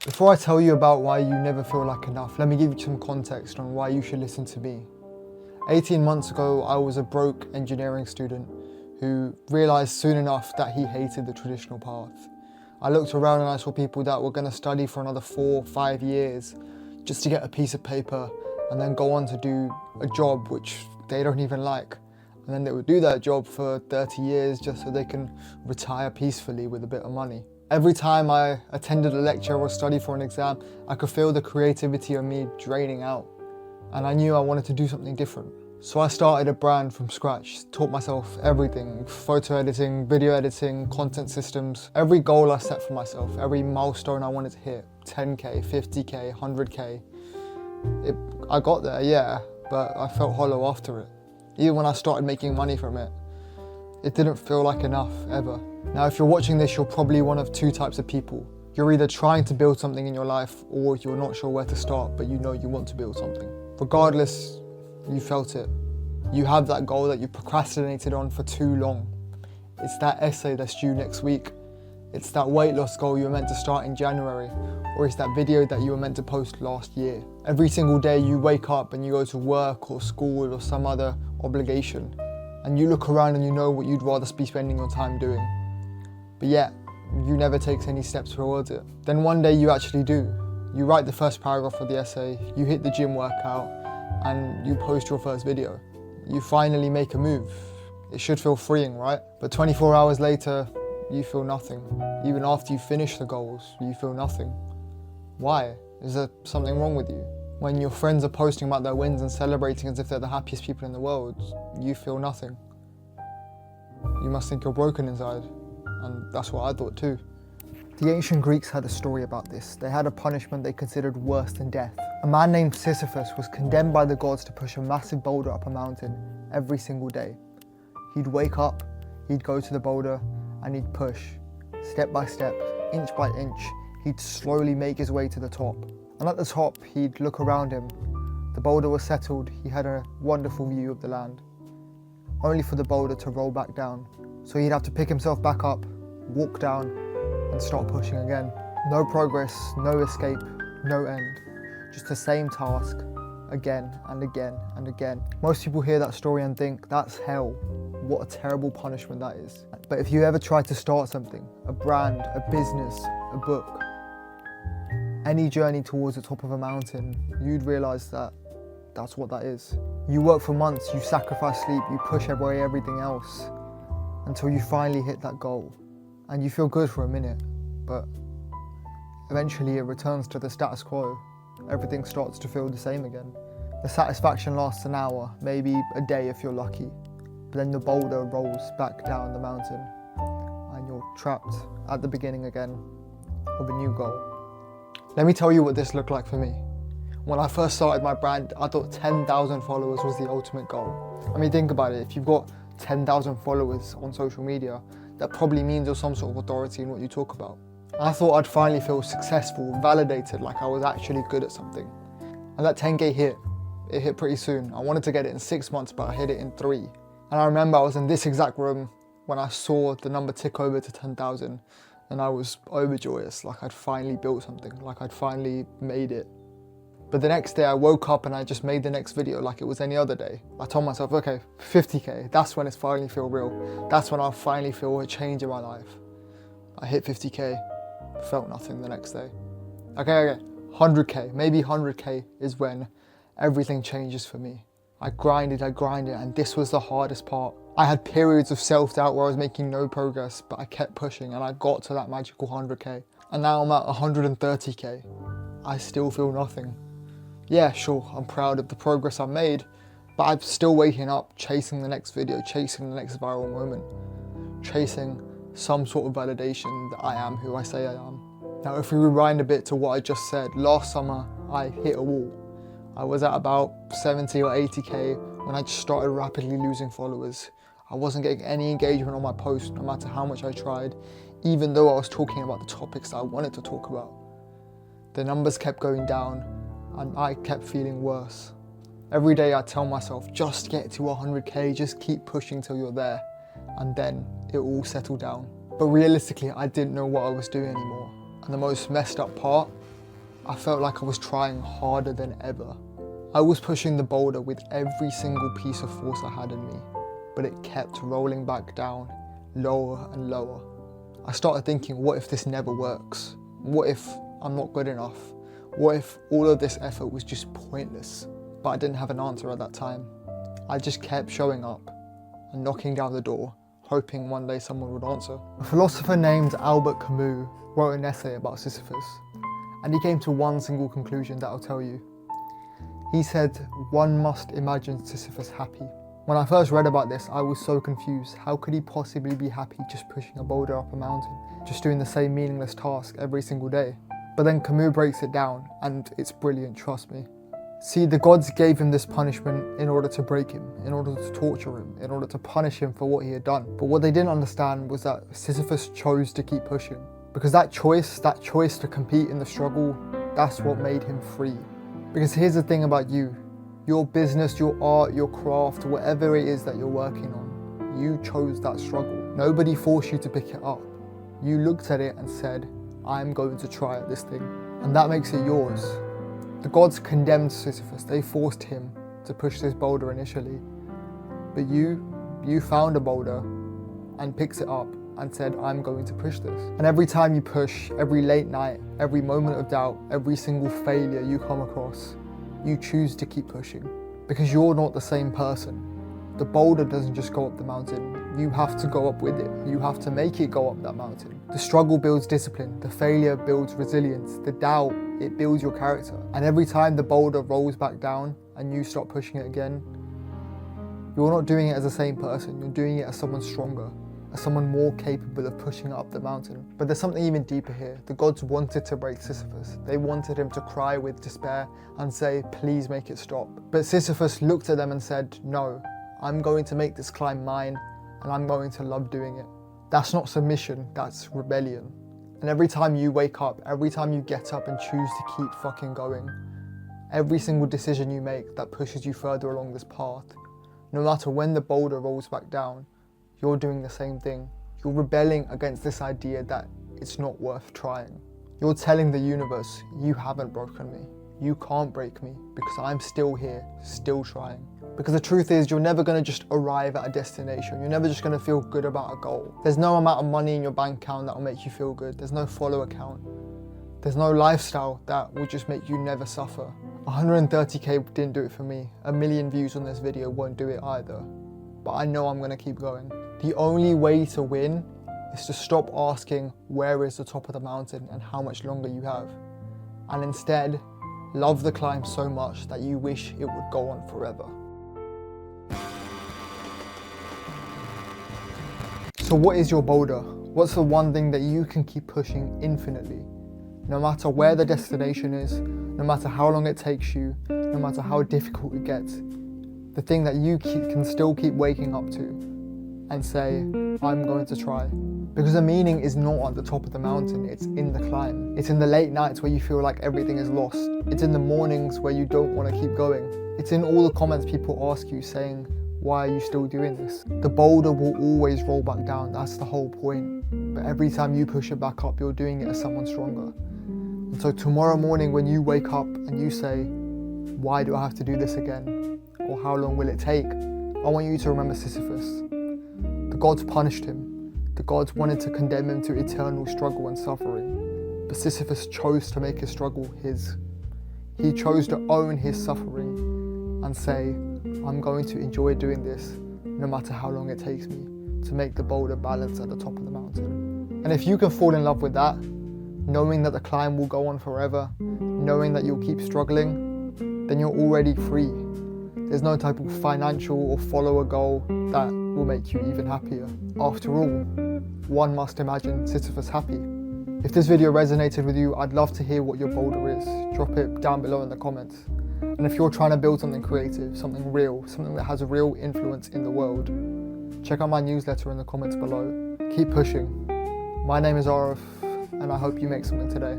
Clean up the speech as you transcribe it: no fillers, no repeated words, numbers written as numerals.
Before I tell you about why you never feel like enough, let me give you some context on why you should listen to me. 18 months ago, I was a broke engineering student who realised soon enough that he hated the traditional path. I looked around and I saw people that were going to study for another 4 or 5 years just to get a piece of paper and then go on to do a job which they don't even like. And then they would do that job for 30 years just so they can retire peacefully with a bit of money. Every time I attended a lecture or studied for an exam, I could feel the creativity of me draining out. And I knew I wanted to do something different. So I started a brand from scratch, taught myself everything, photo editing, video editing, content systems. Every goal I set for myself, every milestone I wanted to hit, 10K, 50K, 100K. I got there, yeah, but I felt hollow after it. Even when I started making money from it, it didn't feel like enough, ever. Now, if you're watching this, you're probably one of two types of people. You're either trying to build something in your life, or you're not sure where to start, but you know you want to build something. Regardless, you felt it. You have that goal that you procrastinated on for too long. It's that essay that's due next week. It's that weight loss goal you were meant to start in January, or it's that video that you were meant to post last year. Every single day you wake up and you go to work or school or some other obligation, and you look around and you know what you'd rather be spending your time doing. But yet, you never take any steps towards it. Then one day you actually do. You write the first paragraph of the essay, you hit the gym workout, and you post your first video. You finally make a move. It should feel freeing, right? But 24 hours later, you feel nothing. Even after you finish the goals, you feel nothing. Why? Is there something wrong with you? When your friends are posting about their wins and celebrating as if they're the happiest people in the world, you feel nothing. You must think you're broken inside. And that's what I thought too. The ancient Greeks had a story about this. They had a punishment they considered worse than death. A man named Sisyphus was condemned by the gods to push a massive boulder up a mountain every single day. He'd wake up, he'd go to the boulder, and he'd push. Step by step, inch by inch, he'd slowly make his way to the top. And at the top, he'd look around him. The boulder was settled, he had a wonderful view of the land. Only for the boulder to roll back down. So he'd have to pick himself back up, walk down, and start pushing again. No progress, no escape, no end. Just the same task, again and again and again. Most people hear that story and think, that's hell. What a terrible punishment that is. But if you ever try to start something, a brand, a business, a book, any journey towards the top of a mountain, you'd realize that that's what that is. You work for months, you sacrifice sleep, you push away everything else until you finally hit that goal. And you feel good for a minute, but eventually it returns to the status quo. Everything starts to feel the same again. The satisfaction lasts an hour, maybe a day if you're lucky. But then the boulder rolls back down the mountain and you're trapped at the beginning again with a new goal. Let me tell you what this looked like for me. When I first started my brand, I thought 10,000 followers was the ultimate goal. I mean, think about it. If you've got 10,000 followers on social media, that probably means you're some sort of authority in what you talk about. I thought I'd finally feel successful, validated, like I was actually good at something. And that 10K hit. It hit pretty soon. I wanted to get it in 6 months, but I hit it in 3. And I remember I was in this exact room when I saw the number tick over to 10,000, and I was overjoyous, like I'd finally built something, like I'd finally made it. But the next day I woke up and I just made the next video like it was any other day. I told myself, okay, 50K, that's when it's finally feel real. That's when I'll finally feel a change in my life. I hit 50K, felt nothing the next day. Okay, 100K, maybe 100K is when everything changes for me. I grinded, and this was the hardest part. I had periods of self-doubt where I was making no progress, but I kept pushing and I got to that magical 100K. And now I'm at 130K. I still feel nothing. Yeah, sure, I'm proud of the progress I made, but I'm still waking up, chasing the next video, chasing the next viral moment, chasing some sort of validation that I am who I say I am. Now, if we rewind a bit to what I just said, last summer, I hit a wall. I was at about 70 or 80K when I just started rapidly losing followers. I wasn't getting any engagement on my post, no matter how much I tried, even though I was talking about the topics that I wanted to talk about. The numbers kept going down, and I kept feeling worse. Every day I tell myself, just get to 100K, just keep pushing till you're there, and then it will all settle down. But realistically, I didn't know what I was doing anymore. And the most messed up part I felt like I was trying harder than ever. I was pushing the boulder with every single piece of force I had in me, but it kept rolling back down, lower and lower. I started thinking, what if this never works? What if I'm not good enough? What if all of this effort was just pointless? But I didn't have an answer at that time. I just kept showing up and knocking down the door, hoping one day someone would answer. A philosopher named Albert Camus wrote an essay about Sisyphus, and he came to one single conclusion that I'll tell you. He said, one must imagine Sisyphus happy. When I first read about this, I was so confused. How could he possibly be happy just pushing a boulder up a mountain, just doing the same meaningless task every single day? But then Camus breaks it down, and it's brilliant, trust me. See, the gods gave him this punishment in order to break him, in order to torture him, in order to punish him for what he had done. But what they didn't understand was that Sisyphus chose to keep pushing. Because that choice to compete in the struggle, that's what made him free. Because here's the thing about you, your business, your art, your craft, whatever it is that you're working on, you chose that struggle. Nobody forced you to pick it up. You looked at it and said, I'm going to try at this thing. And that makes it yours. The gods condemned Sisyphus. They forced him to push this boulder initially. But you found a boulder and picked it up and said, I'm going to push this. And every time you push, every late night, every moment of doubt, every single failure you come across, you choose to keep pushing. Because you're not the same person. The boulder doesn't just go up the mountain. You have to go up with it. You have to make it go up that mountain. The struggle builds discipline. The failure builds resilience. The doubt, it builds your character. And every time the boulder rolls back down and you stop pushing it again, you're not doing it as the same person. You're doing it as someone stronger, as someone more capable of pushing it up the mountain. But there's something even deeper here. The gods wanted to break Sisyphus. They wanted him to cry with despair and say, please make it stop. But Sisyphus looked at them and said, no, I'm going to make this climb mine and I'm going to love doing it. That's not submission, that's rebellion. And every time you wake up, every time you get up and choose to keep fucking going, every single decision you make that pushes you further along this path, no matter when the boulder rolls back down, you're doing the same thing. You're rebelling against this idea that it's not worth trying. You're telling the universe, you haven't broken me. You can't break me because I'm still here, still trying. Because the truth is, you're never going to just arrive at a destination. You're never just going to feel good about a goal. There's no amount of money in your bank account that will make you feel good. There's no follower count. There's no lifestyle that will just make you never suffer. 130k didn't do it for me. 1 million views on this video won't do it either. But I know I'm going to keep going. The only way to win is to stop asking where is the top of the mountain and how much longer you have. And instead, love the climb so much that you wish it would go on forever. So what is your boulder? What's the one thing that you can keep pushing infinitely? No matter where the destination is, no matter how long it takes you, no matter how difficult it gets, the thing that you can still keep waking up to and say, I'm going to try. Because the meaning is not at the top of the mountain, it's in the climb. It's in the late nights where you feel like everything is lost. It's in the mornings where you don't want to keep going. It's in all the comments people ask you saying, why are you still doing this? The boulder will always roll back down, that's the whole point. But every time you push it back up, you're doing it as someone stronger. And so tomorrow morning when you wake up and you say, why do I have to do this again? Or how long will it take? I want you to remember Sisyphus. The gods punished him. The gods wanted to condemn him to eternal struggle and suffering. But Sisyphus chose to make his struggle his. He chose to own his suffering and say, I'm going to enjoy doing this no matter how long it takes me to make the boulder balance at the top of the mountain. And if you can fall in love with that, knowing that the climb will go on forever, knowing that you'll keep struggling, then you're already free. There's no type of financial or follower goal that will make you even happier. After all, one must imagine Sisyphus happy. If this video resonated with you, I'd love to hear what your boulder is. Drop it down below in the comments. And if you're trying to build something creative, something real, something that has a real influence in the world, check out my newsletter in the comments below. Keep pushing. My name is Arif, and I hope you make something today.